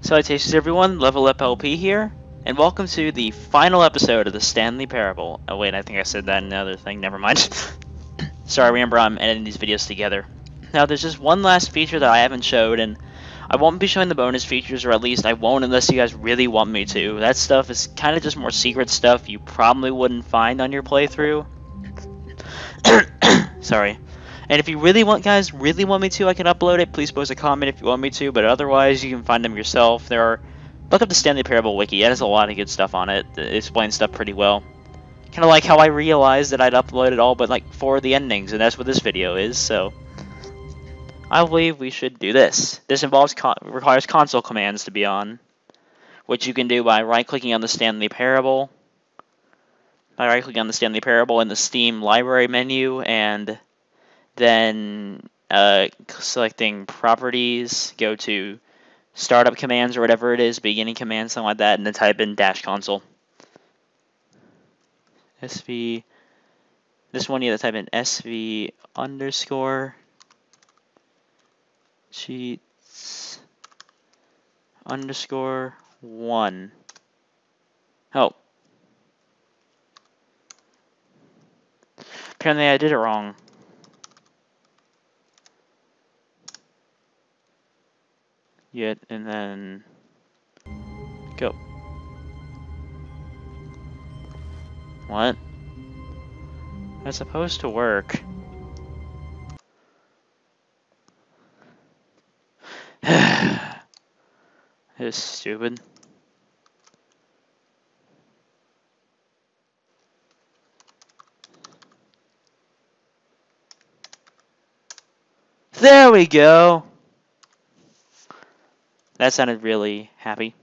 Salutations everyone, Level Up LP here, and welcome to the final episode of the Stanley Parable. Oh wait, I think I said that in another thing, never mind. Sorry, remember I'm editing these videos together. Now there's just one last feature that I haven't showed, and I won't be showing the bonus features, or at least I won't unless you guys really want me to. That stuff is kind of just more secret stuff you probably wouldn't find on your playthrough. Sorry. And if you really want me to, I can upload it. Please post a comment if you want me to, but otherwise you can find them yourself. Look up the Stanley Parable wiki. It has a lot of good stuff on it. It explains stuff pretty well. Kind of like how I realized that I'd uploaded all but like 4 of the endings, and that's what this video is, so I believe we should do this. This requires console commands to be on, which you can do by right-clicking on the Stanley Parable. By right-clicking on the Stanley Parable in the Steam library menu, and then selecting properties, go to startup commands or whatever it is, beginning commands, something like that, and then type in -console. SV, this one you have to type in SV underscore cheats underscore 1. Oh. Apparently I did it wrong. Yet, and then go. What? That's supposed to work. It's stupid. There we go. That sounded really happy.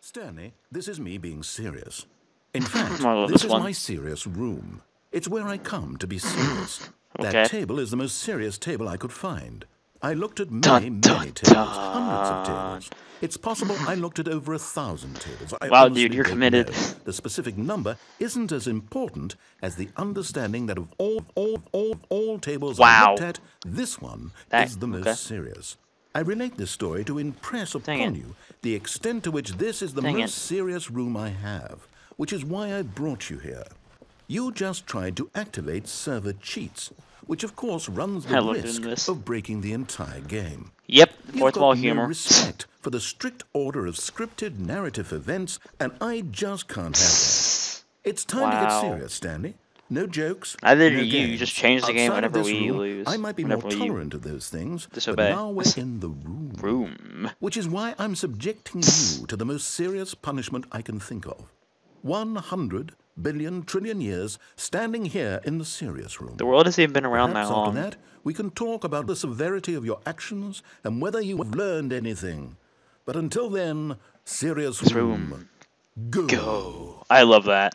Stanley, this is me being serious. In fact, this this is one. my serious room. It's where I come to be serious. Okay. That table is the most serious table I could find. I looked at many tables, hundreds of tables. It's possible I looked at over 1,000 tables. Wow, dude, you're committed. The specific number isn't as important as the understanding that of all tables I looked at, this one is the most serious. I relate this story to impress upon you the extent to which this is the most serious room I have, which is why I brought you here. You just tried to activate server cheats, which of course runs the risk of breaking the entire game. Yep, You've fourth wall got humor. no respect for the strict order of scripted narrative events, and I just can't have that. It's time to get serious, Stanley. No jokes. Neither no do you. games. You just change the game Outside of whenever this we room, lose. I might be more tolerant of those things, disobey. but now we're in the room. Which is why I'm subjecting you to the most serious punishment I can think of. 100 billion trillion years standing here in the serious room. The world hasn't even been around Perhaps that long. after that, we can talk about the severity of your actions and whether you have learned anything. But until then, serious room. Go. I love that.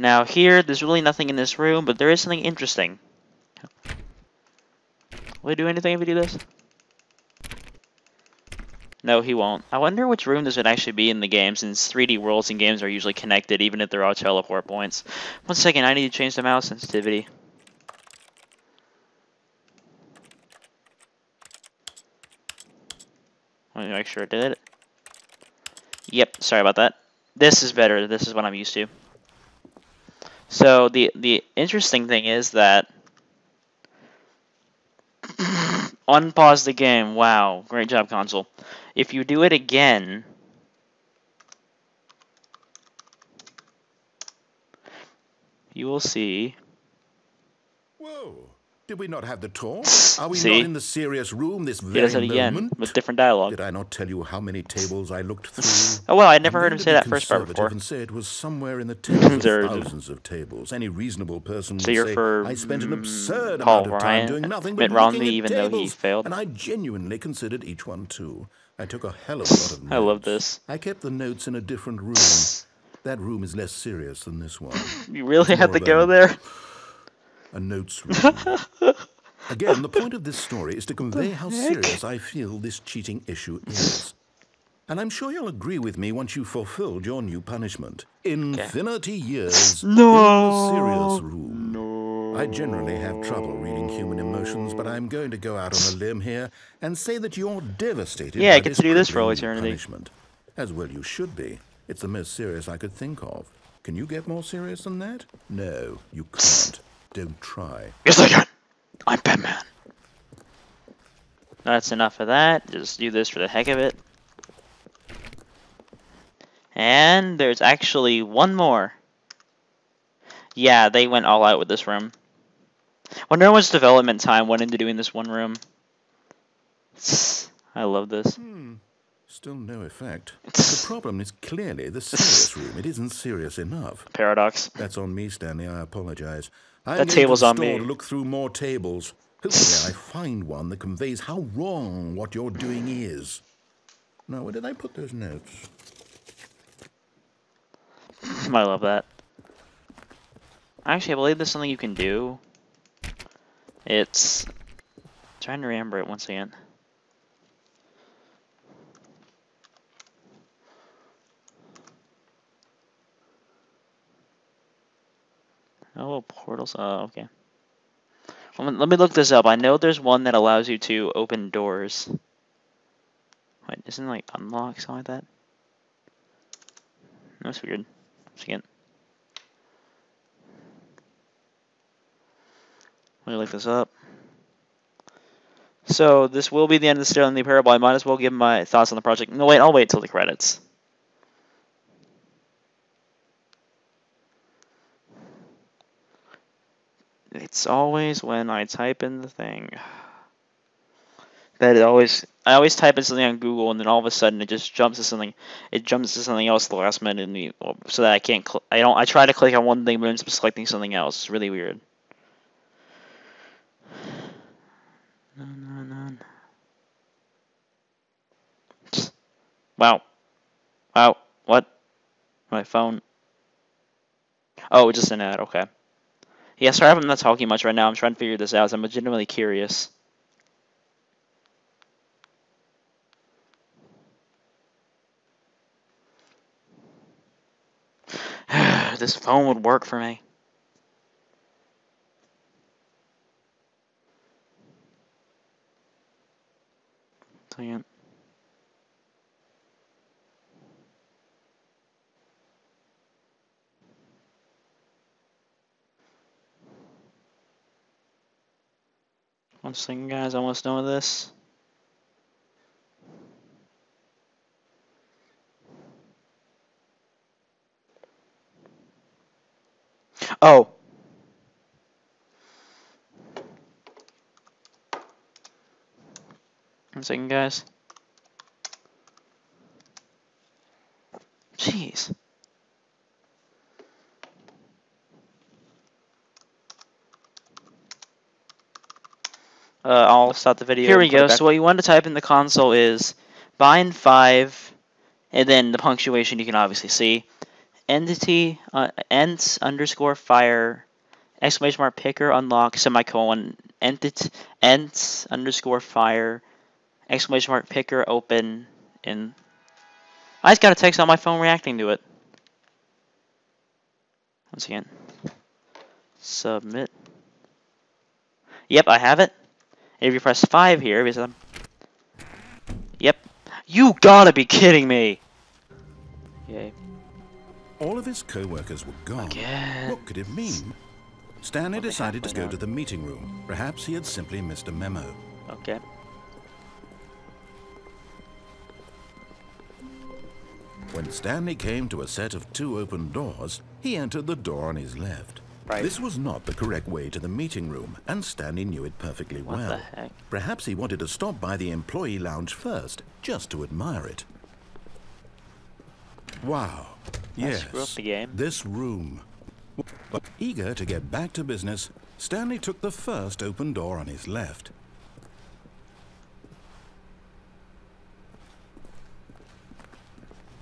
Now here, there's really nothing in this room, but there is something interesting. Will he do anything if we do this? No, he won't. I wonder which room this would actually be in the game, since 3D worlds and games are usually connected, even if there are teleport points. 1 second, I need to change the mouse sensitivity. Let me make sure it did it. Yep, sorry about that. This is better. This is what I'm used to. So the interesting thing is that unpause the game. Wow, great job, console. If you do it again, you will see. Whoa. Did we not have the talk? Are we not in the serious room this very does it again moment? with different dialogue. Did I not tell you how many tables I looked through? Oh well, I'd never heard him say that first part before. And say it was somewhere in the tens of thousands of tables. Any reasonable person would say I spent an absurd amount of time doing nothing but looking at even tables, though he failed. and I genuinely considered each one too. I took a hell of a lot of notes. I love this. I kept the notes in a different room. That room is less serious than this one. You really had to go there? A notes room. Again, the point of this story is to convey how serious I feel this cheating issue is. And I'm sure you'll agree with me once you've fulfilled your new punishment. Infinity years in the serious room. I generally have trouble reading human emotions, but I'm going to go out on a limb here and say that you're devastated Yeah, I by get this to do this for all crippling eternity. punishment. As well you should be. It's the most serious I could think of. Can you get more serious than that? No, you can't. Don't try. Yes, I can. I'm Batman. That's enough of that. Just do this for the heck of it. And there's actually one more. Yeah, they went all out with this room. Wonder how much development time went into doing this one room. I love this. Still no effect. The problem is clearly the serious room. It isn't serious enough. Paradox. That's on me, Stanley. I apologize. That table's on me. To look through more tables. Hopefully I find one that conveys how wrong what you're doing is. Now, where did I put those notes? I love that. Actually, I believe there's something you can do. It's... I'm trying to remember it once again. Oh, portals. Oh, okay. Let me look this up. I know there's one that allows you to open doors. Wait, isn't it like unlock, something like that? That's weird. Second. Let me look this up. So, this will be the end of the Stanley Parable. I might as well give my thoughts on the project. No, wait, I'll wait till the credits. It's always when I type in the thing that I always type in something on Google and then all of a sudden it just jumps to something. It jumps to something else at the last minute, and so that I can't. I try to click on one thing, but it ends up selecting something else. It's really weird. No. Wow. What? My phone. Oh, just an ad. Okay. Yeah, sorry I'm not talking much right now. I'm trying to figure this out. I'm legitimately curious. This phone would work for me. Second. One second, guys. Almost done with this. Oh. One second, guys. Jeez. I'll stop the video. Here we go. So what you want to type in the console is bind 5, and then the punctuation you can obviously see. Entity, ent underscore fire, exclamation mark picker unlock, semicolon, ent underscore fire, exclamation mark picker open, and I just got a text on my phone reacting to it. Once again. Submit. Yep, I have it. And if you press 5 here, because I'm... Yep. You gotta be kidding me! Yay. All of his co-workers were gone. Again. What could it mean? Stanley decided to go to the meeting room. Perhaps he had simply missed a memo. Okay. When Stanley came to a set of 2 open doors, he entered the door on his left. Right. This was not the correct way to the meeting room, and Stanley knew it perfectly well. What the heck? Perhaps he wanted to stop by the employee lounge first, just to admire it. Wow. Yes, screw up the game. This room. But eager to get back to business, Stanley took the first open door on his left.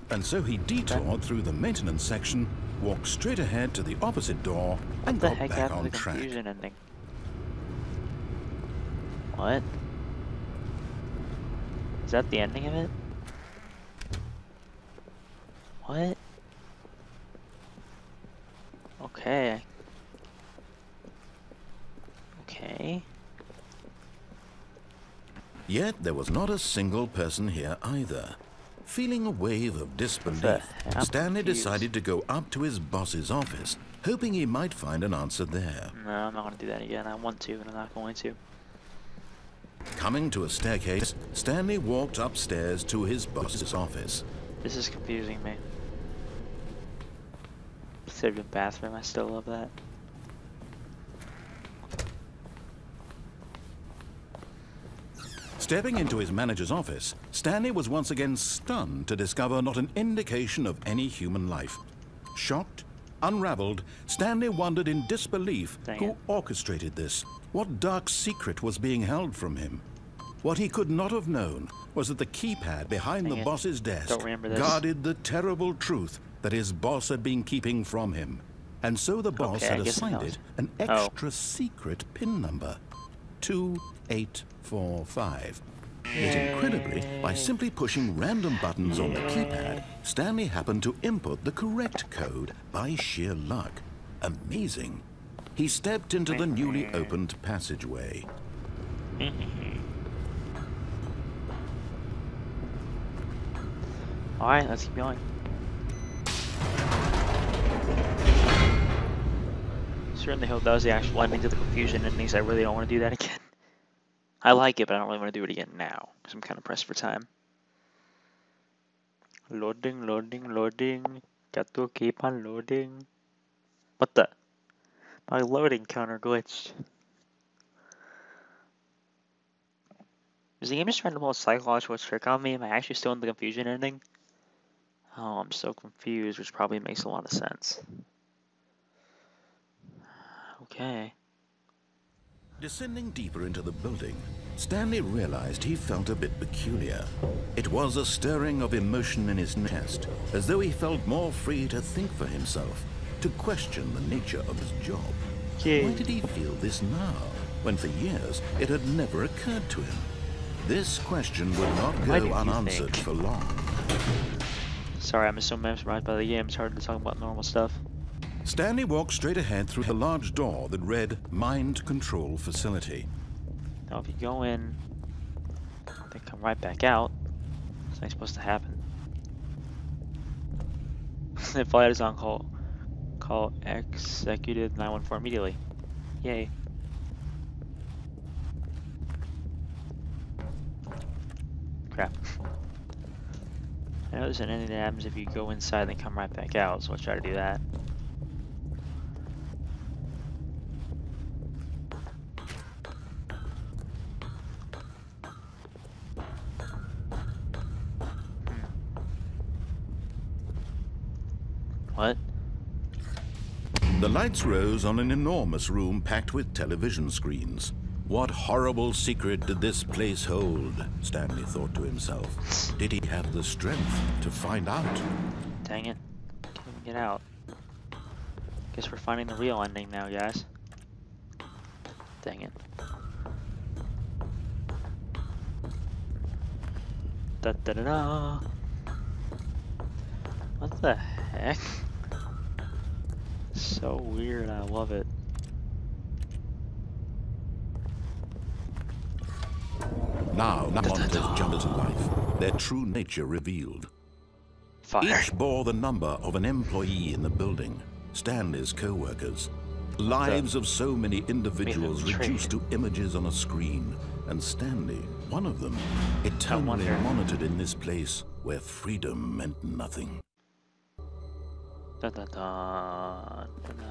And so he detoured through the maintenance section, walked straight ahead to the opposite door, and got back on track. Confusion ending? What? Is that the ending of it? What? Okay. Okay. Yet there was not a single person here either. Feeling a wave of disbelief, Stanley decided to go up to his boss's office, hoping he might find an answer there. No, I'm not going to do that again. I want to, but I'm not going to. Coming to a staircase, Stanley walked upstairs to his boss's office. This is confusing me. Instead of a bathroom, I still love that. Stepping into his manager's office, Stanley was once again stunned to discover not an indication of any human life. Shocked, unraveled, Stanley wondered in disbelief who orchestrated this. What dark secret was being held from him? What he could not have known was that the keypad behind the boss's desk guarded the terrible truth that his boss had been keeping from him. And so the boss had assigned it an extra secret PIN number. 2845. Yet incredibly, by simply pushing random buttons on the keypad, Stanley happened to input the correct code by sheer luck. Amazing. He stepped into the newly opened passageway. Alright, let's keep going. Certainly hope that was the actual ending to the confusion endings. I really don't want to do that again. I like it, but I don't really want to do it again now, because I'm kind of pressed for time. Loading, loading, loading. Got to keep on loading. What the? My loading counter glitched. Is the game just trying to pull a psychological trick on me? Am I actually still in the confusion ending? Oh, I'm so confused, which probably makes a lot of sense. Okay. Descending deeper into the building, Stanley realized he felt a bit peculiar. It was a stirring of emotion in his chest, as though he felt more free to think for himself, to question the nature of his job. Why did he feel this now, when for years it had never occurred to him? This question would not go unanswered for long. Sorry, I'm so mesmerized by the game, it's hard to talk about normal stuff. Stanley walked straight ahead through a large door that read Mind Control Facility. Now if you go in, then come right back out, what's next supposed to happen? The flight is on call. Call Executive 914 immediately. Yay. Crap. I know there's an ending that happens if you go inside and come right back out, so let's try to do that. What? The lights rose on an enormous room packed with television screens. What horrible secret did this place hold? Stanley thought to himself. Did he have the strength to find out? Dang it. Can't even get out. Guess we're finding the real ending now, guys. Dang it. Da da da da. What the heck? So weird, I love it. Now monsters jumped to life, their true nature revealed. Fire. Each bore the number of an employee in the building, Stanley's co-workers. Lives of so many individuals reduced to images on a screen, and Stanley, one of them, eternally monitored in this place where freedom meant nothing. Da da da da da.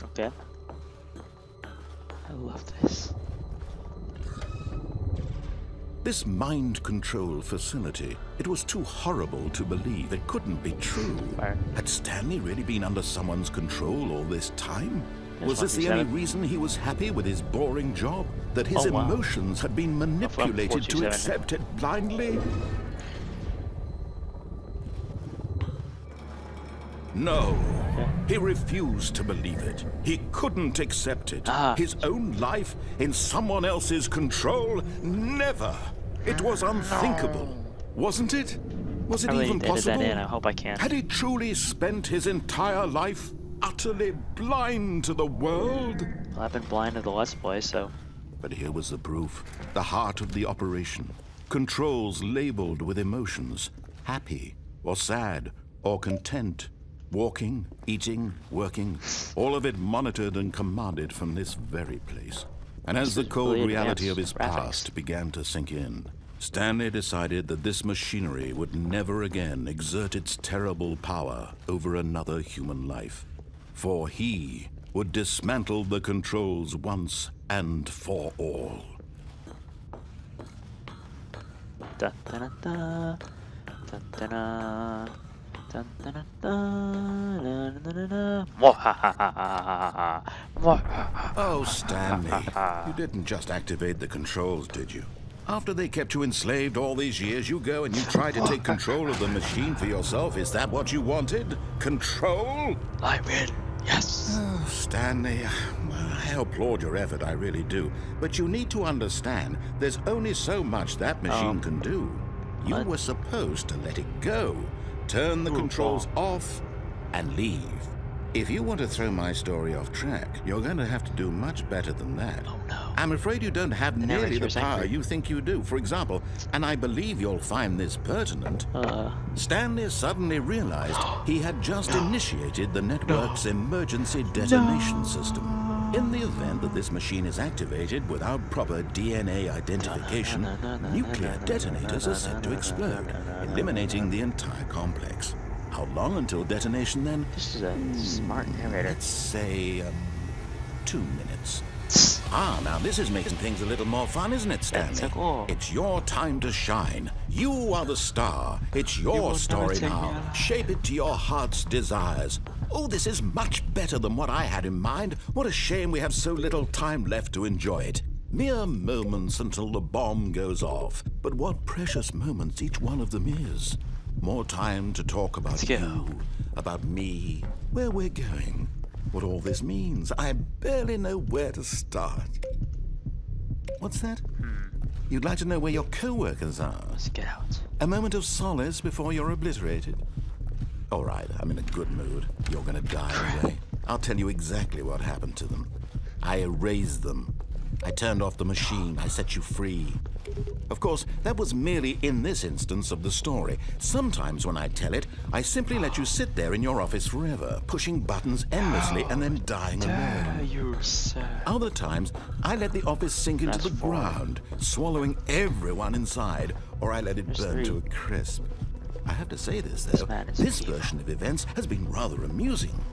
Okay. I love this. This mind control facility, it was too horrible to believe. It couldn't be true. Fire. Had Stanley really been under someone's control all this time? Was this the only reason he was happy with his boring job? That his emotions had been manipulated to accept it blindly? No. He refused to believe it. He couldn't accept it. His own life in someone else's control? Never. It was unthinkable, wasn't it? Was it I really even edited possible? that in. I hope I can. Had he truly spent his entire life utterly blind to the world? Well, I've been blind to the Let's Play, so... But here was the proof. The heart of the operation. Controls labeled with emotions. Happy, or sad, or content. Walking, eating, working. All of it monitored and commanded from this very place. And as the cold reality of his past began to sink in, Stanley decided that this machinery would never again exert its terrible power over another human life. For he would dismantle the controls once and for all. Da, da, da, da. Da, da, da. Dun, dun, dun, dun, dun, dun, dun. Oh, Stanley, you didn't just activate the controls, did you? After they kept you enslaved all these years, you go and you try to take control of the machine for yourself. Is that what you wanted? Control? I win. Yes. Oh, Stanley, I applaud your effort, I really do. But you need to understand, there's only so much that machine can do. You were supposed to let it go. Turn the controls off and leave. If you want to throw my story off track, you're going to have to do much better than that. Oh, no. I'm afraid you don't have nearly the power you think you do. For example, and I believe you'll find this pertinent, Stanley suddenly realized he had just initiated the network's emergency detonation system. In the event that this machine is activated without proper DNA identification, nuclear detonators are set to explode, eliminating the entire complex. How long until detonation then? This is a smart narrator. Let's say 2 minutes. Now this is making things a little more fun, isn't it, Stanley? It's your time to shine. You are the star. It's your story now. Shape it to your heart's desires. Oh, this is much better than what I had in mind. What a shame we have so little time left to enjoy it. Mere moments until the bomb goes off. But what precious moments each one of them is. More time to talk about you, about me, where we're going, what all this means. I barely know where to start. What's that? You'd like to know where your co-workers are? Let's get out. A moment of solace before you're obliterated? All right, I'm in a good mood. You're gonna die anyway. I'll tell you exactly what happened to them. I erased them. I turned off the machine. I set you free. Of course, that was merely in this instance of the story. Sometimes when I tell it, I simply let you sit there in your office forever, pushing buttons endlessly and then dying alone. You're sad. Other times, I let the office sink into the ground, swallowing everyone inside, or I let it burn to a crisp. I have to say this, though. This version of events has been rather amusing.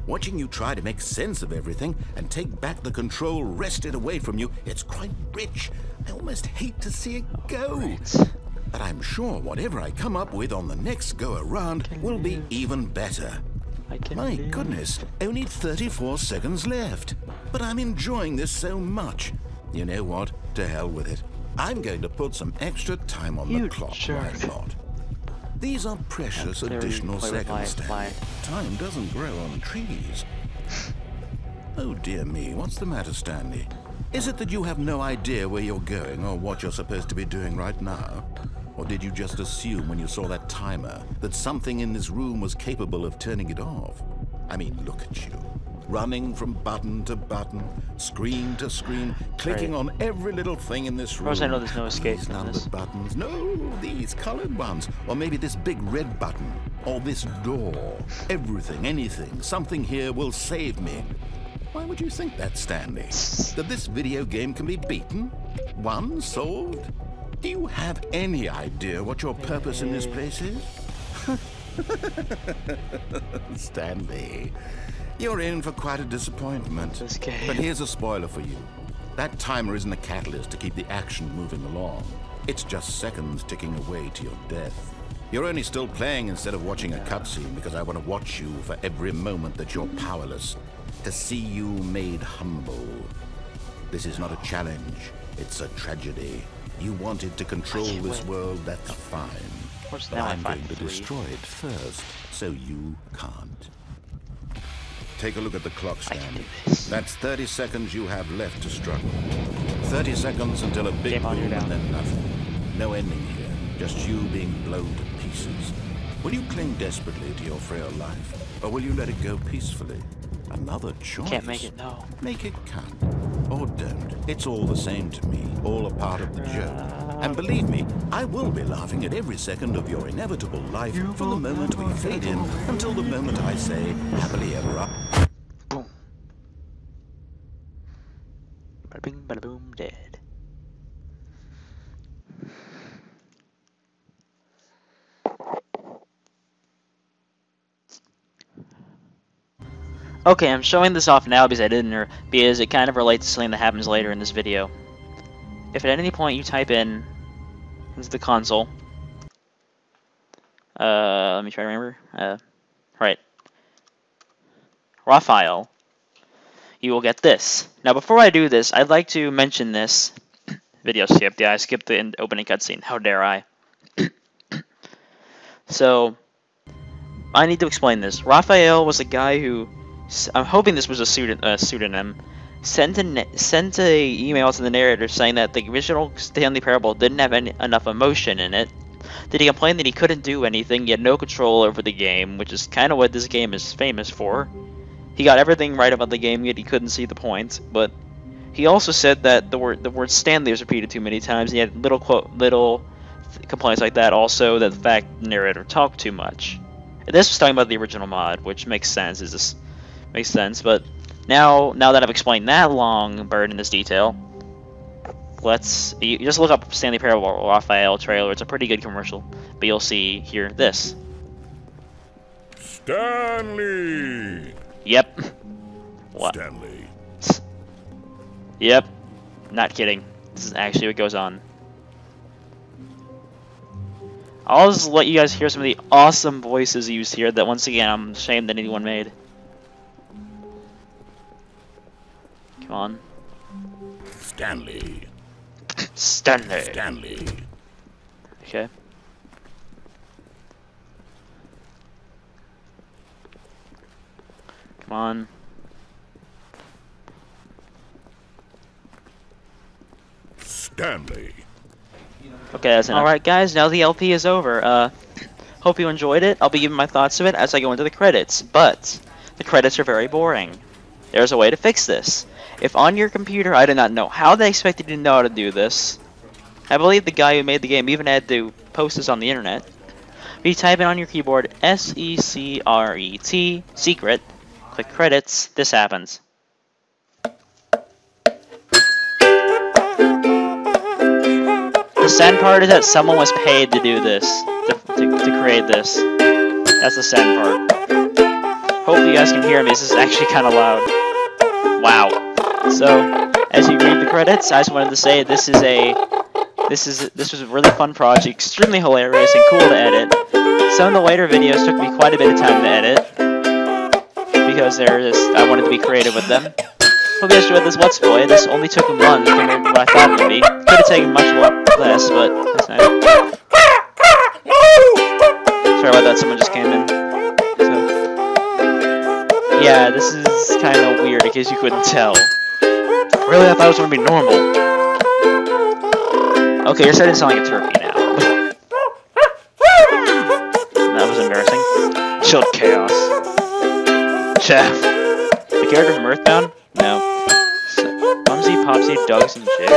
Watching you try to make sense of everything and take back the control wrested away from you, it's quite rich. I almost hate to see it go. But I'm sure whatever I come up with on the next go-around will be even better. My goodness, only 34 seconds left. But I'm enjoying this so much. You know what? To hell with it. I'm going to put some extra time on the clock. Why not? These are precious additional seconds, Stanley. Time doesn't grow on trees. Oh dear me, what's the matter, Stanley? Is it that you have no idea where you're going or what you're supposed to be doing right now? Or did you just assume when you saw that timer that something in this room was capable of turning it off? I mean, look at you. Running from button to button, screen to screen, clicking on every little thing in this room. Of course, I know there's no escape these from numbered this. buttons. No, these colored ones. Or maybe this big red button. Or this door. Everything, anything, something here will save me. Why would you think that, Stanley? That this video game can be beaten? Won? Solved? Do you have any idea what your purpose in this place is? Stanley, you're in for quite a disappointment. But here's a spoiler for you. That timer isn't a catalyst to keep the action moving along. It's just seconds ticking away to your death. You're only still playing instead of watching a cutscene because I want to watch you for every moment that you're powerless. To see you made humble. This is not a challenge. It's a tragedy. You wanted to control this world, that's fine. But I'm going to destroy it first, so you can't. Take a look at the clock, Stanley. That's 30 seconds you have left to struggle. 30 seconds until a big boom and then nothing. No ending here, just you being blown to pieces. Will you cling desperately to your frail life, or will you let it go peacefully? Another choice. Can't make it, no. Make it count. Or don't. It's all the same to me, all a part of the joke. And believe me, I will be laughing at every second of your inevitable life from the moment we fade in until the moment I say, happily ever after. Boom. Bada bing, bada boom, dead. Okay, I'm showing this off now because because it kind of relates to something that happens later in this video. If at any point you type in into the console, let me try to remember. Right, raw file, you will get this. Now, before I do this, I'd like to mention this. Video skipped. Yeah, I skipped the opening cutscene. How dare I? So, I need to explain this. Raphael was a guy who, I'm hoping this was a pseudonym, sent a email to the narrator saying that the original Stanley Parable didn't have enough emotion in it. Did he complain that he couldn't do anything, he had no control over the game, which is kind of what this game is famous for. He got everything right about the game, yet he couldn't see the point. But he also said that the word Stanley was repeated too many times. He had little complaints like that. Also, that the fact the narrator talked too much. And this was talking about the original mod, which makes sense. Makes sense? But now that I've explained that long burden in this detail, you just look up Stanley Parable Raphael trailer. It's a pretty good commercial, but you'll see here this. Stanley. Yep. What? Stanley. Yep. Not kidding. This is actually what goes on. I'll just let you guys hear some of the awesome voices used here that, once again, I'm ashamed that anyone made. Come on. Stanley. Stanley. Stanley. Okay. Come on. Stanley. Okay, that's enough. Alright guys, now the LP is over. Hope you enjoyed it. I'll be giving my thoughts of it as I go into the credits, but the credits are very boring. There's a way to fix this. If on your computer, I do not know how they expected you to know how to do this. I believe the guy who made the game even had to post this on the internet. But you type in on your keyboard SECRET, secret, click credits, this happens. The sad part is that someone was paid to do this, to create this. That's the sad part. Hope you guys can hear me, this is actually kind of loud. Wow. So, as you read the credits, I just wanted to say this was a really fun project, extremely hilarious and cool to edit. Some of the later videos took me quite a bit of time to edit, because I wanted to be creative with them. Hope you guys enjoyed this Let's Play. This only took a month compared to what I thought it would be. Could have taken much less, but that's nice. Sorry about that, someone just came in. So, yeah, this is kind of weird in case you couldn't tell. Really, I thought it was going to be normal. Okay, you're starting to sound like a turkey now. That was embarrassing. Chilled chaos. Chef. The character from Earthbound? No. Mumsy, Popsy, Dogs, and Jigs.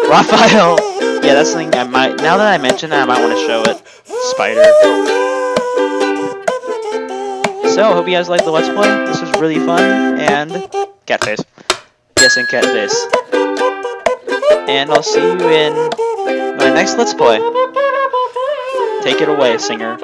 Raphael! Yeah, that's something I might... Now that I mention that, I might want to show it. Spider. So, hope you guys liked the Let's Play. This was really fun, and... Cat face. Yes, and cat face. And I'll see you in my next Let's Play. Take it away, singer.